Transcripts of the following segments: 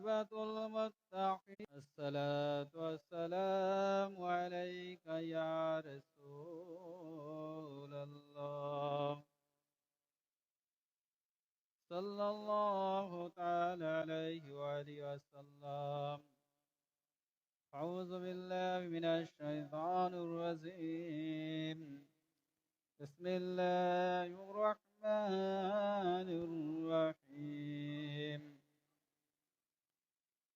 عاقبة المتقين الصلاة والسلام عليك يا رسول الله صلى الله تعالى عليه وآله وسلم. أعوذ بالله من الشيطان الرجيم. بسم الله الرحمن الرحيم.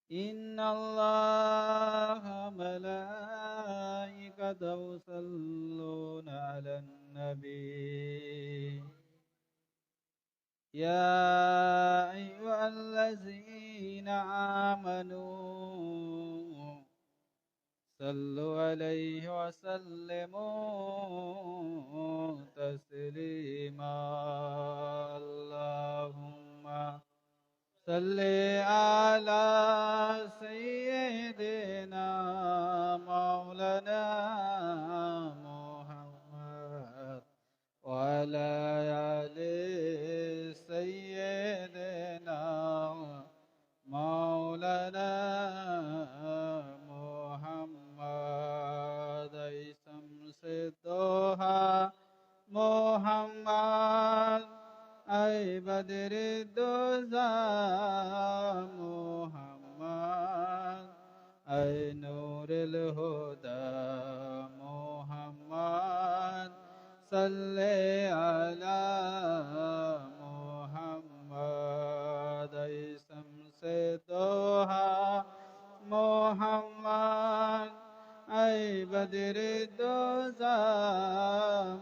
إن الله ملائكته يصلون على النبي يا أيها الذين آمنوا صلوا عليه وسلموا تسليما. اللهم صل على سيدنا مولانا محمد وعلى آل سيدنا مولانا محمد. أي شمس الضحى محمد أي بدر الدجى محمد أي نور الهدى محمد صل على محمد. أي شمس الضحى محمد أي بدر الدجى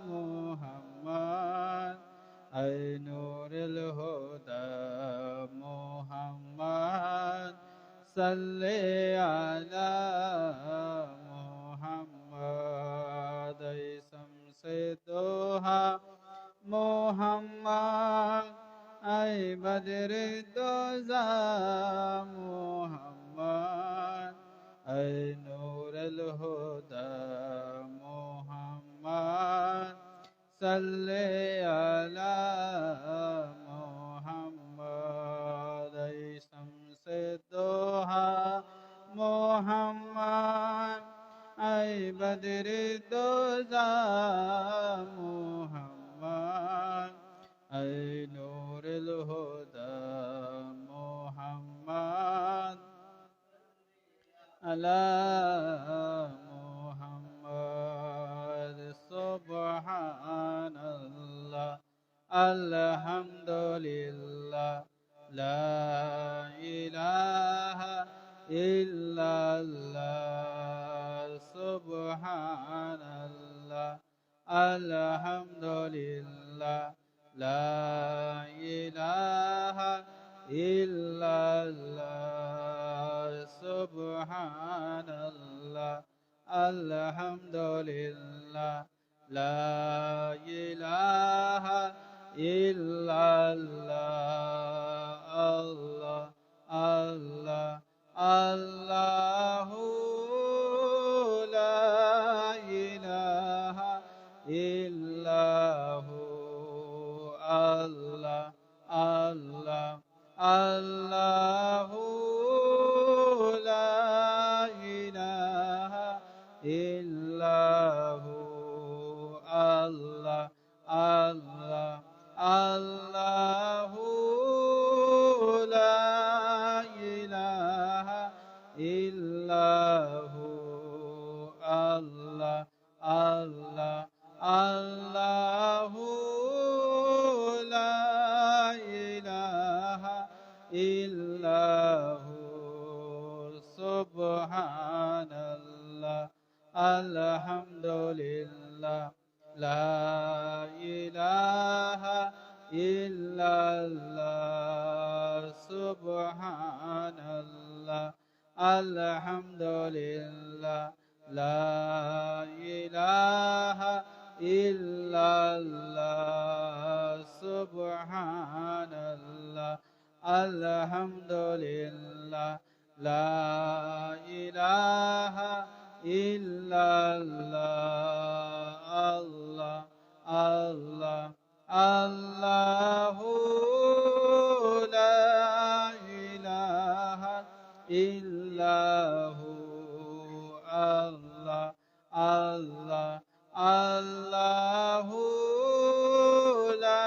محمد أي نور الهدى محمد صل على محمد. أي شمس الضحى محمد أي بدر الدجى محمد أي نور الهدى محمد صل على محمد. أي شمس الضحى محمد أي بدر الدجى محمد أي نور الهدى محمد على محمد. سبحان الله الحمد لله لا إله إلا الله. سبحان الله الحمد لله لا إله إلا الله. سبحان الله الحمد لله لا إله إلا الله. الله الله الله لا إله إلا هو. الله الله الله لا إله إلا هو. الله الله الله لا إله إلا هو. الله الله الله لا إله إلا هو. سبحان الله الحمد لله لا إله إلا الله. سبحان الله الحمد لله لا إله إلا الله. سبحان الله الحمد لله لا إله إلا الله. الله الله الله لا إله ইল্লাহু আল্লাহ আল্লাহ আল্লাহু লা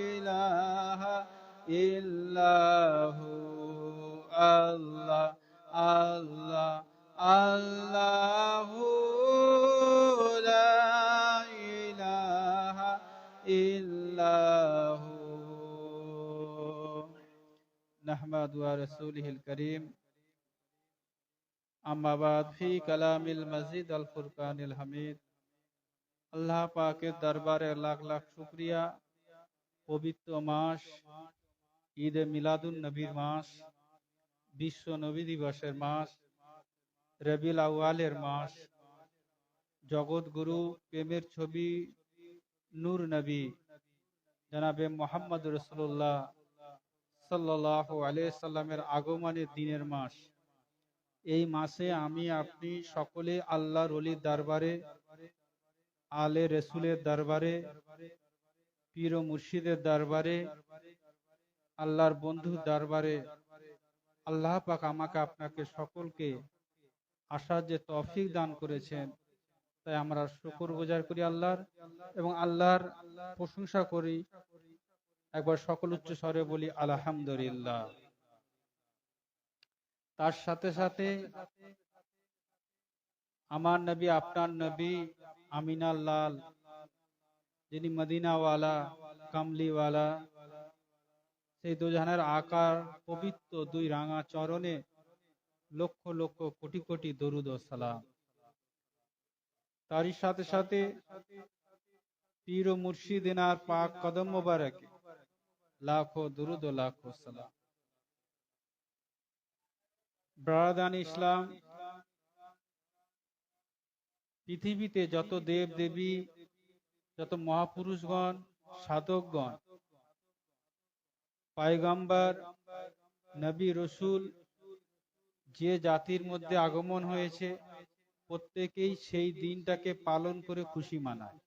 ইলাহা ইল্লাহু আল্লাহ আল্লাহ আল্লাহু লা ইলাহা ইল্লাহু নাহমাদু ওয়া রাসূলিহিল কারীম আম্মা বাদ ফি কালামিল মাজিদ আল ফুরকানিল হামিদ। আল্লাহ পাকের দরবারে লাখ লাখ শুকরিয়া। পবিত্র মাস ঈদে মিলাদুন নবীর মাস, বিশ্ব নবী দিবসের মাস, রবিউল আউয়ালের মাস, জগৎগুরু প্রেমের ছবি নূর নবী জনাবে মোহাম্মদ রাসূলুল্লাহ সাল্লাল্লাহু আলাইহি সাল্লামের আগমনের দিনের মাস। এই মাসে আমি আপনি সকলে আল্লাহর ওলির দরবারে, আলে রসুলের দরবারে, পীর ও মুর্শিদের দরবারে, আল্লাহর বন্ধুর দরবারে আল্লাহ পাক আমাকে আপনাকে সকলকে আসার যে তৌফিক দান করেছেন, তাই আমরা শুকরগুজার করি আল্লাহর এবং আল্লাহর প্রশংসা করি। একবার সকল উচ্চ স্বরে বলি আলহামদুলিল্লাহ। তার সাথে সাথে আমার নবী, আপনার নবী আমিনার লাল, যিনি মদিনাওয়ালা, কামলিওয়ালা, সেই দুজাহানের আকার পবিত্র দুই রাঙা চরণে লক্ষ লক্ষ কোটি কোটি দরুদ ও সালাম। তারই সাথে সাথে পীর ও মুর্শিদিনার পাক কদম মোবারকে লাখো দরুদ ও লাখো সালাম। ব্রাদান ইসলাম, পৃথিবীতে যত দেব দেবী, যত মহাপুরুষগণ, সাধকগণ, পয়গম্বর, নবী, রসুল যে জাতির মধ্যে আগমন হয়েছে, প্রত্যেকেই সেই দিনটাকে পালন করে খুশি মানায়।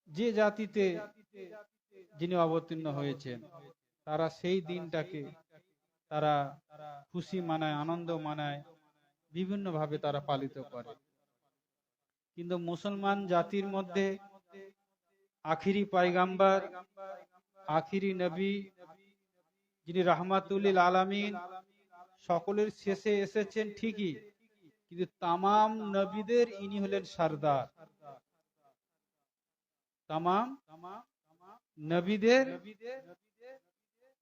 যে জাতিতে যিনি অবতীর্ণ হয়েছেন, তারা সেই দিনটাকে তারা খুশি মানায়, আনন্দ মানায়, বিভিন্ন ভাবে তারা পালিত করে। কিন্তু মুসলমান জাতির মধ্যে আখিরি পয়গম্বর, আখিরি নবী, যিনি রাহমাতুল আলামিন, সকলের শেষে এসেছেন ঠিকই, কিন্তু তামাম নবীদের ইনি হলেন সরদার। তামাম নবীদের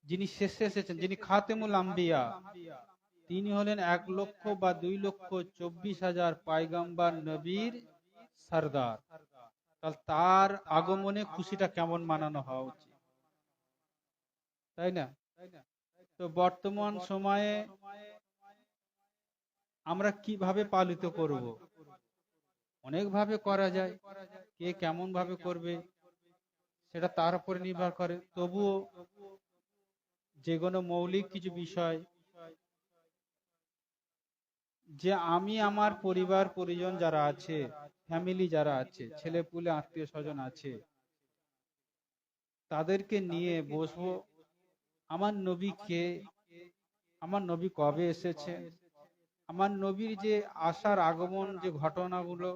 যিনি শেষে এসেছেন, যিনি খাতেমুল আম্বিয়া, তিনি হলেন 1,00,000 বা 2,24,000 পয়গম্বর নবীর সরদার। তার আগমনে খুশিটা কেমন মানানো হওয়া উচিত, তাই না? তো বর্তমান সময়ে আমরা কিভাবে পালিত করব? অনেক ভাবে করা যায়, কে কেমন ভাবে করবে সেটা তার উপরে নির্ভর করে। তবুও যে কোনো মৌলিক কিছু বিষয়, যে আমি আমার পরিবার পরিজন যারা আছে, ফ্যামিলি যারা আছে, ছেলে পুলে আত্মীয় স্বজন আছে, তাদেরকে নিয়ে বসবো। আমার নবী কে, আমার নবী কবে এসেছে, আমার নবীর যে আসার আগমন, যে ঘটনাগুলো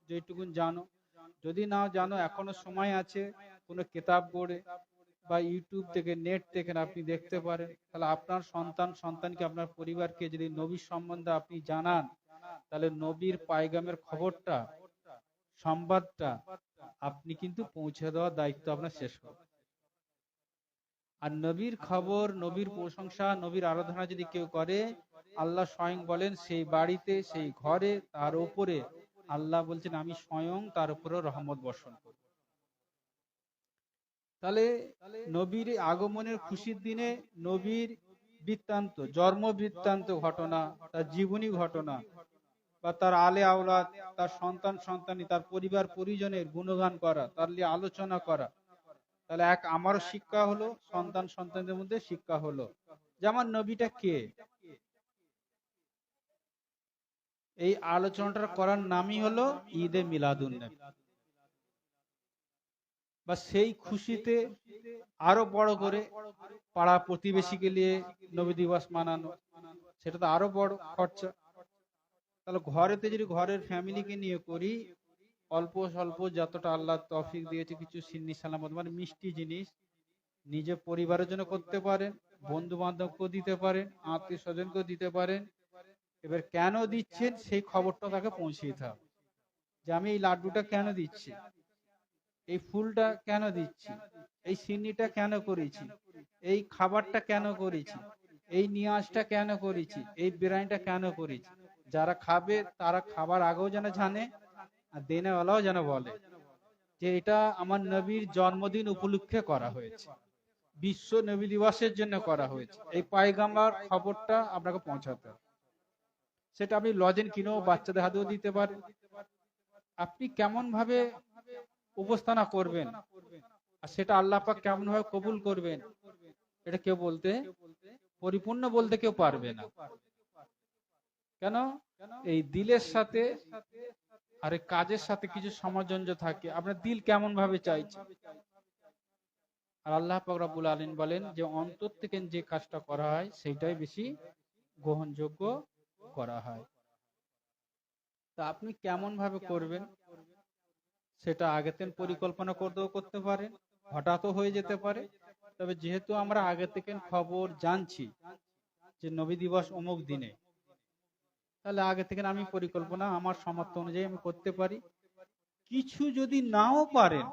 যেটুকুন জানো, যদি নাও জানো এখনো সময় আছে, কোনো কিতাব পড়ে বা ইউটিউব থেকে, নেট থেকে আপনি দেখতে পারেন। তাহলে আপনার সন্তানকে, আপনার পরিবারকে যদি নবীর সম্বন্ধে আপনি জানান, তাহলে নবীর পায়গামের খবরটা, সংবাদটা আপনি কিন্তু পৌঁছে দেওয়ার দায়িত্ব আপনার শেষ হবে। আর নবীর খবর, নবীর প্রশংসা, নবীর আরাধনা যদি কেউ করে, আল্লাহ স্বয়ং বলেন সেই বাড়িতে, সেই ঘরে, তার উপরে আল্লাহ বলছেন আমি স্বয়ং তার উপরে রহমত বর্ষণ করব। তাহলে নবীর আগমনের খুশির দিনে নবীর বৃত্তান্ত, জন্ম বৃত্তান্ত ঘটনা, তার জীবনী ঘটনা, বা তার আলে আওলাদ, তার সন্তান সন্তানী, তার পরিবার পরিজনের গুণগান করা, তার নিয়ে আলোচনা করা, তাহলে আমারও শিক্ষা হলো, সন্তান সন্তানদের মধ্যে শিক্ষা হলো যে আমার নবীটা কে। এই আলোচনাটা করার নামই হলো ঈদে মিলাদুন নবী। বা সেই খুশিতে আরো বড় করে পাড়া প্রতিবেশীকে নিয়ে নবী দিবস মানানো, সেটা তো আরো বড় খরচা। তাহলে ঘরেতে যদি ঘরের ফ্যামিলিকে নিয়ে করি, অল্প স্বল্প যতটা আল্লাহ তৌফিক দিয়েছে কিছু সিন্নি সালামত মানে মিষ্টি জিনিস নিজে পরিবারের জন্য করতে পারেন, বন্ধু বান্ধবকেও দিতে পারেন, আত্মীয় স্বজনকেও দিতে পারেন। এবার কেন দিচ্ছেন সেই খবরটা তাকে পৌঁছে দিতে হবে, যে আমি এই লাড্ডুটা কেন দিচ্ছি, এই ফুলটা কেন দিচ্ছি, এই সিন্নিটা কেন করেছি, এই খাবারটা কেন করেছি, এই নিয়াজটা কেন করেছি, এই বিরিয়ানিটা কেন করেছি। যারা খাবে তারা খাবার আগেও যেন জানে, আর দেনেওয়ালাও যেন বলে যে এটা আমার নবীর জন্মদিন উপলক্ষে করা হয়েছে, বিশ্ব নবী দিবসের জন্য করা হয়েছে। এই পয়গাম্বার খবরটা আপনাকে পৌঁছাতে হবে। সেটা আপনি লজেন কিনেও বাচ্চাদের হাতেও দিতে পারেন। আপনি কেমন ভাবে উপস্থাপনা করবেন আর সেটা আল্লাহ পাক কেমন ভাবে কবুল করবেন, এটা কেউ বলতে পরিপূর্ণ বলতে কেউ পারবে না। কেন? এই দিলের সাথে আর এই কাজের সাথে কিছু সামঞ্জস্য থাকে। আপনার দিল কেমন ভাবে চাইছে। আর আল্লাহ পাক রব্বুল আলামিন বলেন যে অন্তর থেকে যে কাজটা করা হয় সেইটাই বেশি গ্রহণযোগ্য করা হয়। তা আপনি কেমন ভাবে করবেন সেটা আগে থেকে পরিকল্পনা করতেও করতে পারেন, হঠাৎও হয়ে যেতে পারে। তবে যেহেতু আমরা আগে থেকে খবর জানছি যে নবী দিবস অমুক দিনে, তাহলে আগে থেকে আমি পরিকল্পনা আমার সামর্থ্য অনুযায়ী আমি করতে পারি। কিছু যদি নাও পারেন,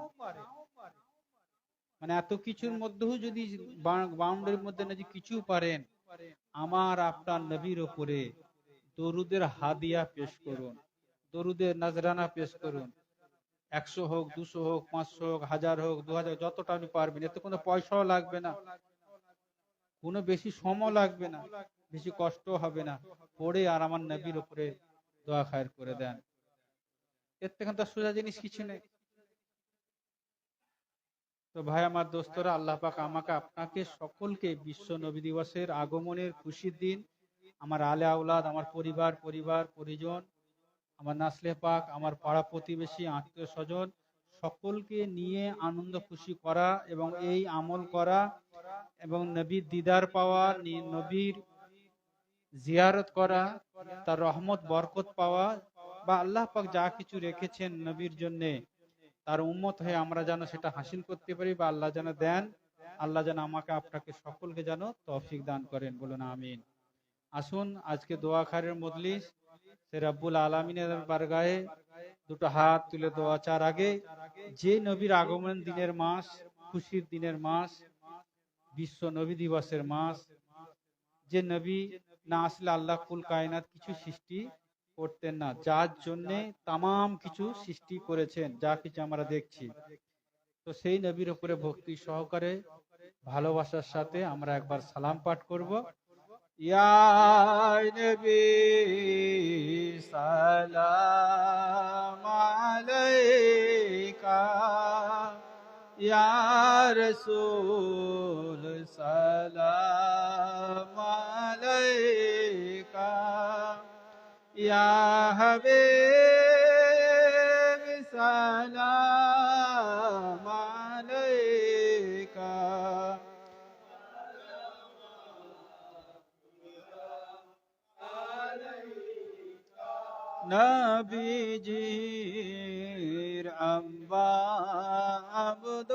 মানে এত কিছুর মধ্যেও যদি বাউন্ডারির মধ্যে না যে কিছু পারেন, আমার আপনার নবীর উপরে দরুদের হাদিয়া পেশ করুন, দরুদের নজরানা পেশ করুন। 100 হোক, 200 হোক, 500 হোক, 1000 হোক, 2000, যতটা আপনি পারবেন। এতে কোনো পয়সাও লাগবে না, কোনো বেশি সময় লাগবে না, বেশি কষ্ট হবে না। পড়ে আর আমার নবীর উপরে দোয়া খায়ের করে দেন। এর থেকে তো সোজা জিনিস কিছু নেই। তো ভাই আমার দোস্তরা, আল্লাহ পাক আমাকে আপনাকে সকলকে বিশ্ব নবী দিবসের আগমনের খুশির দিন আমার আলে আওলাদ, আমার পরিবার পরিজন, আমার নাসলে পাক, আমার পাড়া প্রতিবেশী, আত্মীয় স্বজন সকলকে নিয়ে আনন্দ খুশি করা এবং এই আমল করা এবং নবীর দিদার পাওয়া, নবীর জিয়ারত করা, তার রহমত বরকত পাওয়া, বা আল্লাহ পাক যা কিছু রেখেছেন নবীর জন্য তার উম্মত হয়ে আমরা যেন সেটা হাসিল করতে পারি, বা আল্লাহ যেন দেন। আল্লাহ যেন আমাকে আপনাকে সকলকে যেন তৌফিক দান করেন, বলুন আমিন। আসুন আজকে দোয়া খায়ের মজলিস সে রব্বুল আলামিনের বারগাহে দুটো হাত তুলে দোয়া চার আগে, যে নবীর আগমন দিনের মাস, খুশির দিনের মাস, বিশ্ব নবী দিবসের মাস, যে নবী না আসলে আল্লাহ কুল কায়নাত কিছু সৃষ্টি করতেন না, যার জন্যে তামাম কিছু সৃষ্টি করেছেন, যা কিছু আমরা দেখছি। তো সেই নবীর উপরে ভক্তি সহকারে ভালোবাসার সাথে আমরা একবার সালাম পাঠ করব। ইয়া নবী সালাম আলাইকা, ইয়া রাসূল সালাম আলাইকা, ইয়া হাবিব সালাম আলাইকা। নবীজির আম্মা আব্দুল্লাহ,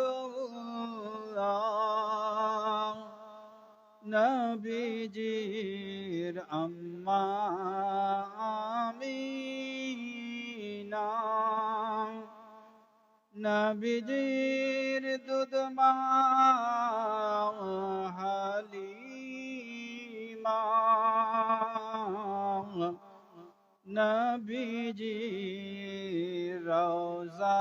নবীজির আম্মা আমিনা, নবীজির দুধমা হালিমা, নবীজির রওজা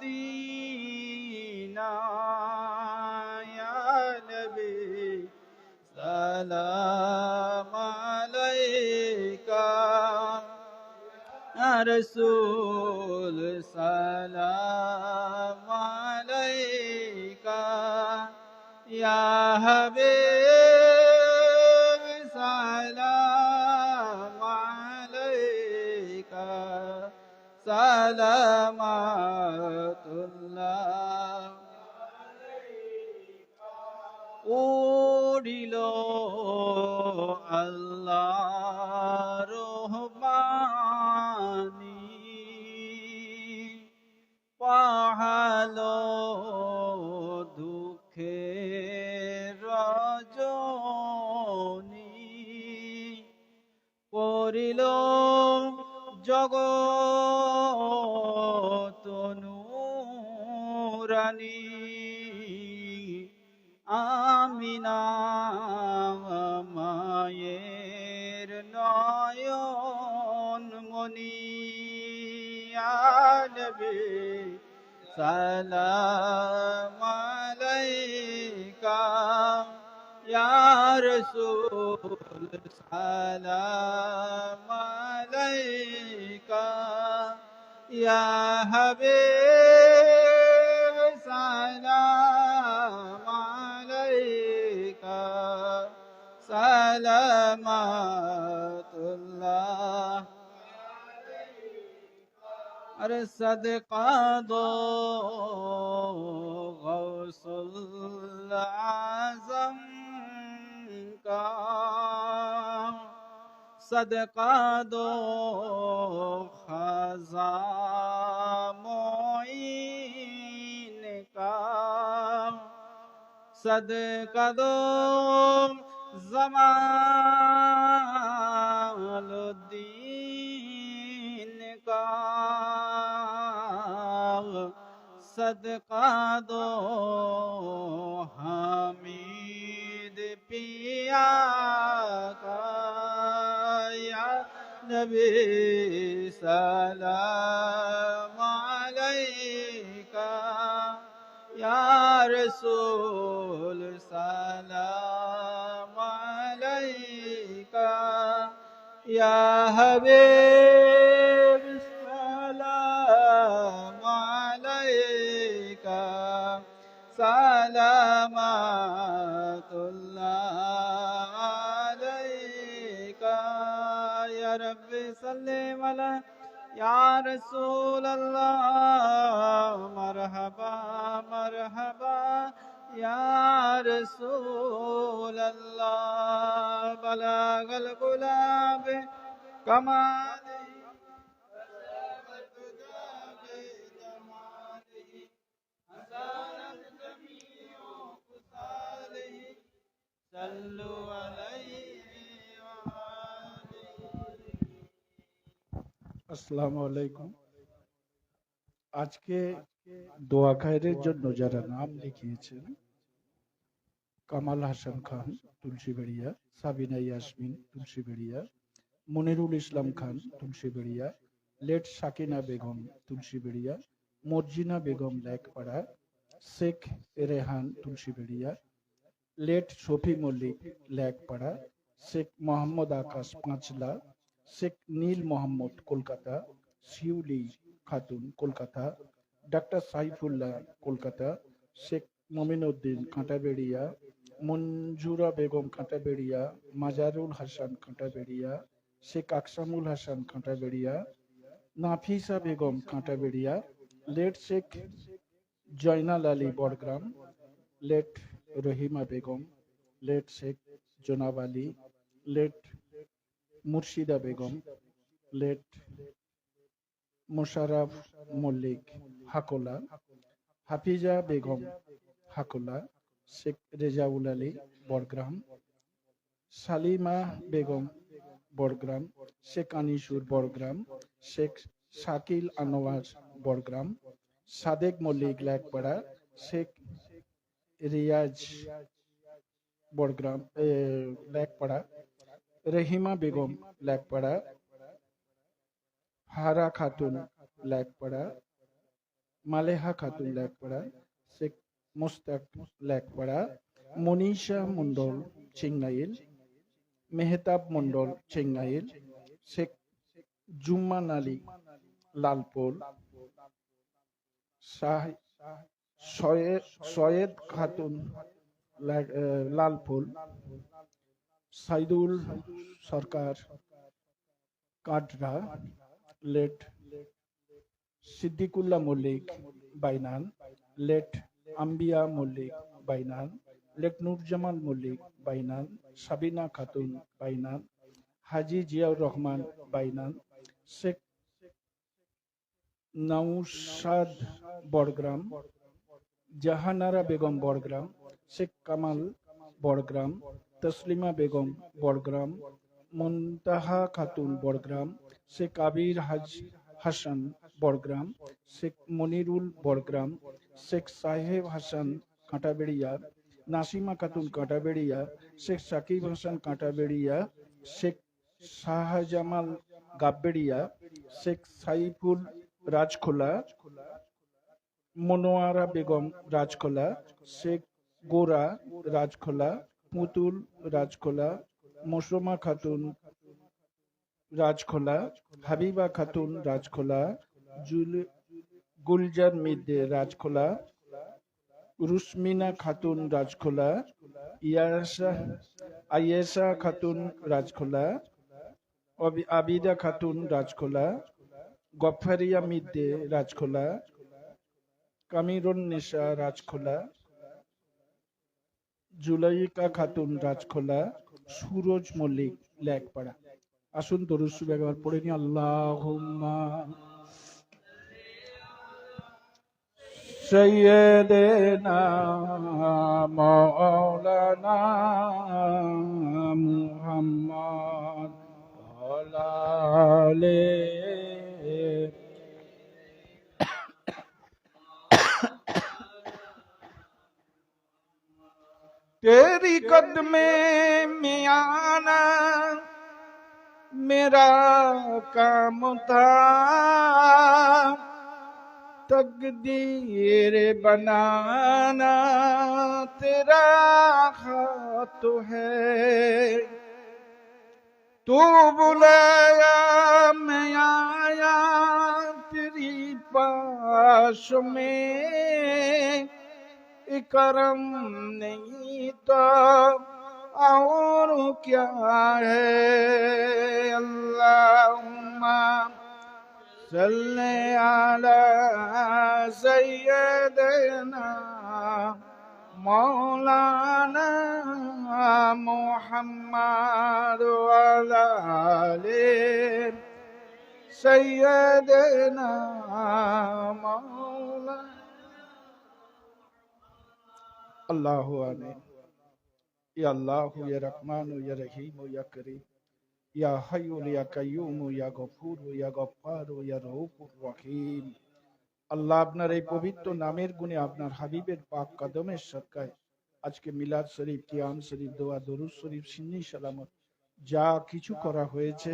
মদিনা, ইয়া নবী সালাম আলাইকা, ইয়া রাসূল সালাম আলাইকা, ইয়া হাবিব সালাম আলাইকা, সালামাতুল্লাহ পড়িল আল্লাহ রহমানি পাহালো দুঃখের রজনী পড়িল জগৎ নূরানী আমিনা মায়ের নয়ন মনি নবী সালাম আলাইকা ইয়া রাসূল সালাম আলাইকা ইয়া হাবিব সালাম আলাইকা সালামাতুল্লাহ अरे सदका दो गौसुल आज़म का सदका दो ख़ज़ा मोइन का सदका दो जमालुद्दीन का सदका दो हामिद पिया का या नबी सलाम अलैका या रसूल सलाम अलैका या हबीब सलाम अलैका सलामतुल्लाह अलैका या रब्बी सल्ली अला या रसूल अल्लाह मरहबा मरहबा या रसूल अल्लाह बलागल गुलाब कमाल আসসালামু আলাইকুম। আজকে দোয়া খায়রের জন্য যারা নাম লিখিয়েছেন, কামাল হাসান খান তুলসীবাড়িয়া, সাবিনা ইয়াসমিন তুলসীবাড়িয়া, মনিরুল ইসলাম খান তুলসীবাড়িয়া, লেট সাকিনা বেগম তুলসীবাড়িয়া, মর্জিনা বেগম লেকপাড়া, শেখ রেহান তুলসীবাড়িয়া, লেট শফি মল্লিক লেকপাড়া, শেখ মোহাম্মদ আকাশ পাঁচলা, শেখ নীল মোহাম্মদ কলকাতা, শিউলি খাতুন কলকাতা, ডাক্তার Saifullah Kolkata, Sheikh Mominuddin Kantaberia, Manjura Begum Kantaberia, Majarul Hasan Kantaberia, Sheikh Aksamul Hasan Kantaberia, Nafisa Begum Kantaberia, late Sheikh Joynal Ali Borogram, late Rahima Begum, late Sheikh জোনাব আলী, লেট মুর্শিদা বেগম, লেট মোশাররফ মল্লিক হাকোলা, হাফিজা বেগম হাকোলা, শেখ রেজাউল আলী বড়গ্রাম, সালিমা বেগম বড়গ্রাম, শেখ আনিসুর বড়গ্রাম, শেখ শাকিল আনোয়ার বড়গ্রাম, সাদেক মল্লিক লেকপাড়া, শেখ রিয়াজ বড়গ্রাম লেকপাড়া, রহিমা বেগম লেকপাড়া, হারা খাতুন লেকপাড়া, মালেহা খাতুন লেকপাড়া, শেখ মোস্তাক লেকপাড়া, মনীষা মন্ডল চেঙ্গাইল, মেহতাব মন্ডল চেঙ্গাইল, শেখ জুম্মান আলী লালপোল, সৈয়দ খাতুন লালপোল, সাইদুল সরকার কাটরা, লেট সিদ্দিকুল্লাহ মল্লিক বাইনান, লেট আম্বিয়া মল্লিক বাইনান, লেক নুরজামাল মল্লিক বাইনান, সাবিনা খাতুন বাইনান, হাজি জিয়াউর রহমান বাইনান, শেখ নওশাদ বড়গ্রাম, জাহানারা বেগম বড়গ্রাম, শেখ কামাল বড়গ্রাম, তসলিমা বেগম বড়গ্রাম, মুনতাহা খাতুন বড়গ্রাম, শেখ আবির হাসান বড়গ্রাম, শেখ মনিরুল বড়গ্রাম, শেখ সাহেব হাসান কাঁটাবেড়িয়া, নাসিমা খাতুন কাঁটাবেড়িয়া, শেখ সাকিব হাসান কাঁটাবেড়িয়া, শেখ শাহজামাল গাববেড়িয়া, শেখ সাইফুল রাজখোলা, মনোয়ারা বেগম রাজখোলা, শেখ গোরা রাজখোলা, পুতুল রাজখোলা, মৌসুমা খাতুন রাজখোলা, হাবিবা খাতুন রাজখোলা, গুলজার মিদ্দে রাজখোলা, রুশমিনা খাতুন রাজখোলা, আয়েশা খাতুন রাজখোলা, আবিদা খাতুন রাজখোলা, গফারিয়া মিদ্দে রাজখোলা, কামিরুন নিসা রাজখোলা, জুলাইকা খাতুন রাজখোলা, সুরজ মল্লিক লেকপাড়া। আসুন দরুদ শরীফ একবার পড়ে নি। আল্লাহুম্মা সাইয়্যিদিনা মাওলানা মুহাম্মদ ওয়া আলিহি तेरी कदमे में आना मेरा काम था, तकदीर बनाना तेरा हाथ है। तू बुलाया मैं आया तेरी पास में, करम नहीं तो और क्या है। अल्लाहुम्मा सल्ली अला सय्यिदिना मौलाना मुहम्मद व अला आलि सय्यिदिना मौलाना। अल्लाहु आमीन। या अल्लाह या रहमान या रहीम या करीम या हय्यु या कय्यूम या गफूर या गफ्फार या रऊफुर रहीम। আল্লাহ আপনার এই পবিত্র নামের গুণে আপনার হাবিবের পাক কদমের সদকায় আজকে মিলাদ শরীফ, কিয়াম শরীফ, দোয়া দরুদ শরীফ, সিন্নি সালামত যা কিছু করা হয়েছে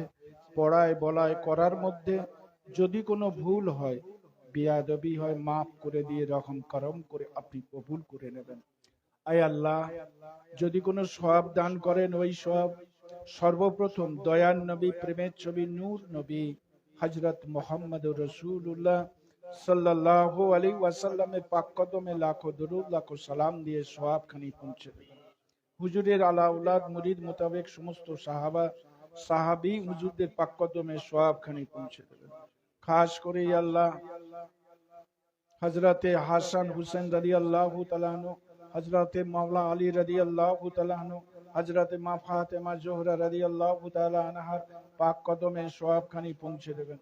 পড়ায় বলায় করার মধ্যে যদি কোনো ভুল হয়, বেয়াদবি হয়, মাফ করে দিয়ে রহম করম করে আপনি কবুল করে নেবেন। আয় আল্লাহ, যদি কোনো সওয়াব দান করেন ওই সওয়াব সর্বপ্রথম দয়ার নবী, প্রেমের ছবি, নূর নবী হযরত মুহাম্মদুর রাসূলুল্লাহ সাল্লাল্লাহু আলাইহি ওয়াসাল্লামের পাক কদমে লাখো দরুদ লাখো সালাম দিয়ে সওয়াব খানি পৌঁছে দেবেন। হুজুরের আলা আওলাদ মুরিদ মোতাবেক সমস্ত সাহাবা সাহাবী হুজুরদের পাক কদমে সওয়াব খানি পৌঁছে দেবেন। খাস করে আল্লাহ হযরতে হাসান হুসেন রাদিয়াল্লাহু তাআলা আনহু, হযরতে মাওলা আলী রাদিয়াল্লাহু তাআলা আনহু, হযরতে মা ফাতেমা জোহরা রাদিয়াল্লাহু তাআলা আনহা পাক কদমে সওয়াব খানি পৌঁছে দেবেন।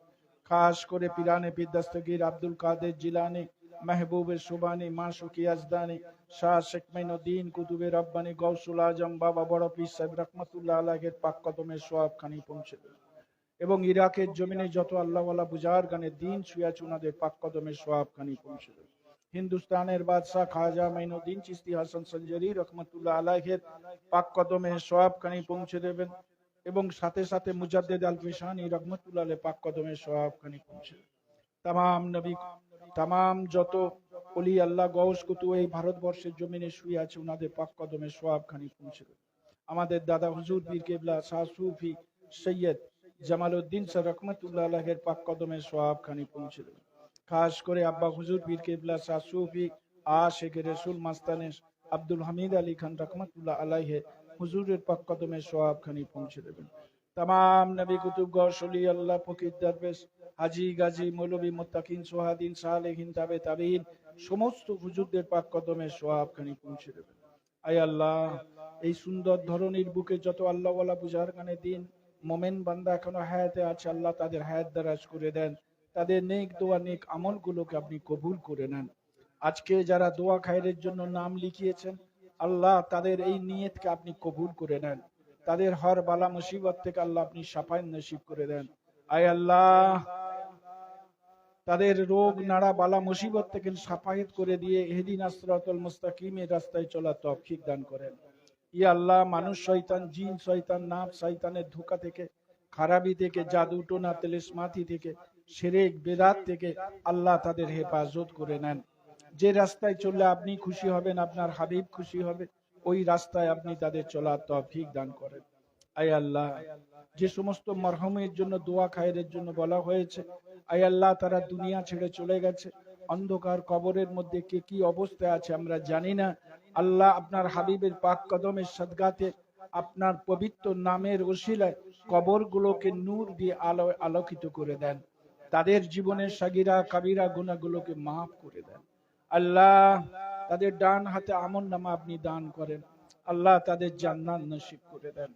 খাস করে পিরানে পীর দস্তগীর আব্দুল কাদের জিলানী, महबूब सुबानी, माशुकी अजदानी, शाह शेख मोइनुद्दीन कुतुबे रब्बानी, गौसुल आजम बाबा बड़ पीर साहेब रहमतुल्लाह आलैहिর পাক কদমে সওয়াব খানি পৌঁছে দেবেন। এবং ইরাকের জমিনে যত আল্লাহওয়ালা বুজারগানে দ্বীন শুয়ে আছে ওনাদের পাক কদমে সওয়াব খানি পৌঁছে দেবেন। হিন্দুস্তানের বাদশাহ খাজা মাইনুদ্দিন চিশতি হাসান সঞ্জারি রহমতুল্লাহ আলাইহির পাক কদমে সওয়াব খানি পৌঁছে দেবেন। এবং সাথে সাথে মুজাদ্দিদ আল ফিসানি রহমতুল্লাহ আলাইহি পাক কদমে সওয়াব খানি পৌঁছে দেবেন। तमाम नबी, तमाम যত ওলি আল্লাহ গৌস কুতুব এই ভারতবর্ষের জমিনে শুয়ে আছে ওনাদের পাক কদমে সওয়াব খানি পৌঁছে দেবেন। আমাদের দাদা হুজুর পীর কেবলা শাহ সুফি সৈয়দ জামালউদ্দিন শাহ রহমতুল্লাহ আলাইহির পাক কদমে সওয়াব খানি পৌঁছে দেবেন। খাস করে আব্বা হুজুর পীর কেবলা শাহ সুফি আশিক রাসূল মাস্তানে আব্দুল হামিদ আলী খান রহমতুল্লাহ আলাইহি হুজুরের পাক কদমে সওয়াব খানি পৌঁছে দেবেন। तमाम नबी कुतुब गौस ওলি আল্লাহ ফকির দরবেশ হাজি গাজী মৌলভী মুত্তাকিন সোহাদিন সালেহিন তাবে তাবিঈন সমস্ত হুজুরদের পাক কদমে সওয়াব খানি পৌঁছে দেবেন। আয় আল্লাহ, এই সুন্দর ধরনের বুকে যত আল্লাহওয়ালা বুজারগানে দিন মোমেন বান্দা এখনো হায়াতে আছে, আল্লাহ তাদের হায়াত দারাজ করে দেন, তাদের নেক দোয়া নেক আমলগুলোকে আপনি কবুল করে নেন। আজকে যারা দোয়া খায়রের জন্য নাম লিখিয়েছেন, আল্লাহ তাদের এই নিয়তকে আপনি কবুল করে নেন, তাদের হর বালা মুসিবত থেকে আল্লাহ আপনি সাফাই নসিব করে দেন। আয় আল্লাহ, তাদের রোগ নাড়া বালা মুসিবত থেকে সাফায়েত করে দিয়ে ইহদিনাস সিরাতাল মুস্তাকিমের রাস্তায় চলা তৌফিক দান করেন। ইয়া আল্লাহ, মানুষ শয়তান, জিন শয়তান, নাফস শয়তানের ধোঁকা থেকে, খারাপি থেকে, জাদু টোনা তেলিসমাতি থেকে, শিরক বেদাত থেকে আল্লাহ তাদের হেফাজত করে নেন। যে রাস্তায় চললে আপনি খুশি হবেন, আপনার হাবিব খুশি হবে, ওই রাস্তায় আপনি তাদের চলার তৌফিক দান করেন। আয় আল্লাহ, যে সমস্ত মরহুমের জন্য দোয়া খায়রের জন্য বলা হয়েছে, আয় আল্লাহ তারা দুনিয়া ছেড়ে চলে গেছে, অন্ধকার কবরের মধ্যে কে কি অবস্থায় আছে আমরা জানি না। আল্লাহ আপনার হাবিবের পাক কদমের সদগাতে, আপনার পবিত্র নামের ওসিলায় কবরগুলোকে নূর দিয়ে আলোকিত করে দেন, তাদের জীবনের সাগিরা কাবিরা গুনাহগুলোকে মাফ করে দেন। আল্লাহ, তাদের ডান হাতে আমল নামা আপনি দান করেন, আল্লাহ তাদের জান্নাত নসিব করে দেন।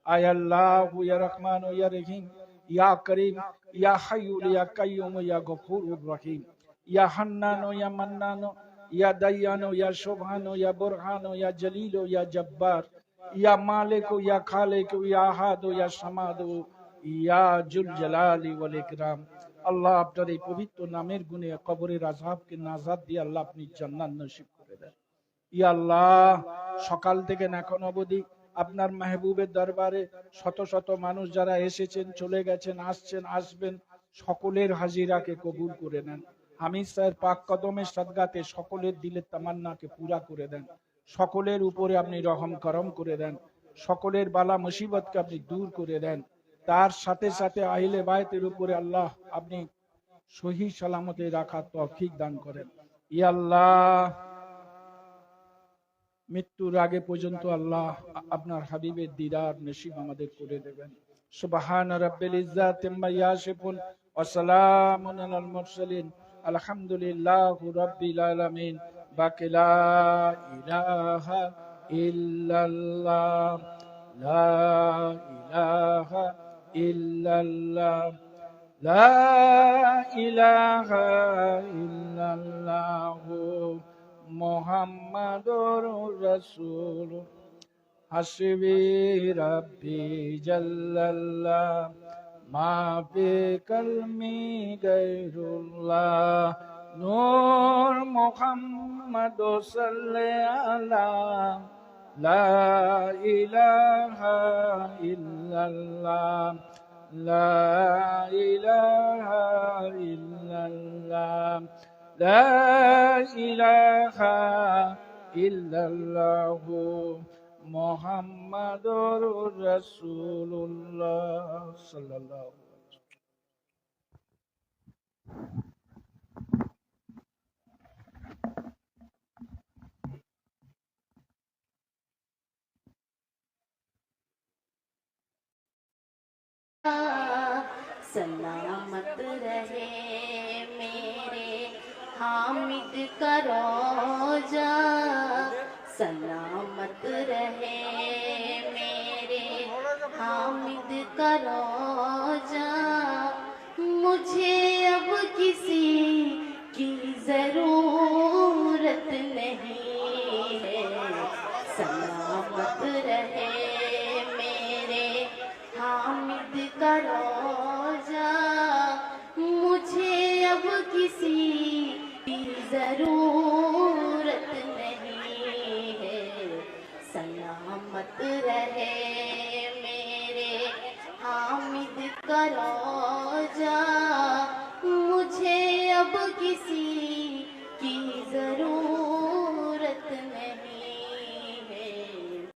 আয় আল্লাহ, ইয়া রহমান ইয়া রহিম, ইয়া করিম, ইয়া হাইয়্যু ইয়া কাইয়্যুম, ইয়া গফুরুর রহিম, ইয়া হান্নান ইয়া মান্নান, ইয়া দাইয়ান ইয়া সুবহান, ইয়া বুরহান, ইয়া জলিল, ইয়া জব্বার, ইয়া মালিক, ইয়া খালিক, ইয়া আহাদ, ইয়া সামাদ, ইয়া জুল জালালি ওয়াল ইকরাম। আল্লাহ, আপনার এই পবিত্র নামের গুণে কবরের আযাবকে নাজাত দিয়ে আল্লাহ আপনি জান্নাত নসিব করে দেন। ইয়া আল্লাহ, সকাল থেকে এখন অবধি আপনার মাহবুবের দরবারে শত শত মানুষ যারা এসেছেন, চলে গেছেন, আসছেন, আসবেন, সকলের হাজিরাকে কবুল করে নেন। হামিদ স্যার পাক কদমের সদগাতে সকলের দিলের তামান্নাকে পুরা করে দেন, সকলের উপরে আপনি রহম করম করে দেন, সকলের বালা মুসিবতকে আপনি দূর করে দেন। তার সাথে সাথে আহলে বায়তের উপরে আল্লাহ আপনি সহি সালামতে রাখার তৌফিক দান করেন। ইয়া আল্লাহ, মৃত্যুর আগে পর্যন্ত আল্লাহ আপনার হাবিবের দিদার নসিব আমাদের করে দেবেন। সুবহান রাব্বিল ইজ্জাতি আম্মা ইয়াসিফুন ওয়া সালামুন আলাল মুরসালিন, আলহামদুলিল্লাহি রাব্বিল আলামিন। বাকি লা ইলাহা ইল্লাল্লাহ, লা ইলাহা ইল্লাল্লাহ, লা ইলাহা ইল্লাল্লাহ মুহাম্মাদুর রাসূল। হাসবি রাব্বি জাল্লাল্লাহ, মা ফি কলমি গায়রুল্লাহ, নূর মুহাম্মদ সাল্লাল্লাহ, লা ইলাহা ইল্লাল্লাহ, লা ইলাহা ইল্লাল্লাহ, লা ইলাহা ইল্লাল্লাহ মুহাম্মাদুর রাসূলুল্লাহ সাল্লাল্লাহু আলাইহি सलामत रहे मेरे हामिद का रोजा, सलामत रहे मेरे हामिद का रोजा। मुझे अब किसी की जरूरत नहीं है, सलामत रहे मेरे हामिद का रोजा। मुझे अब किसी की जरूरत नहीं है, सलामत रहे मेरे हामिद का रोजा। मुझे अब किसी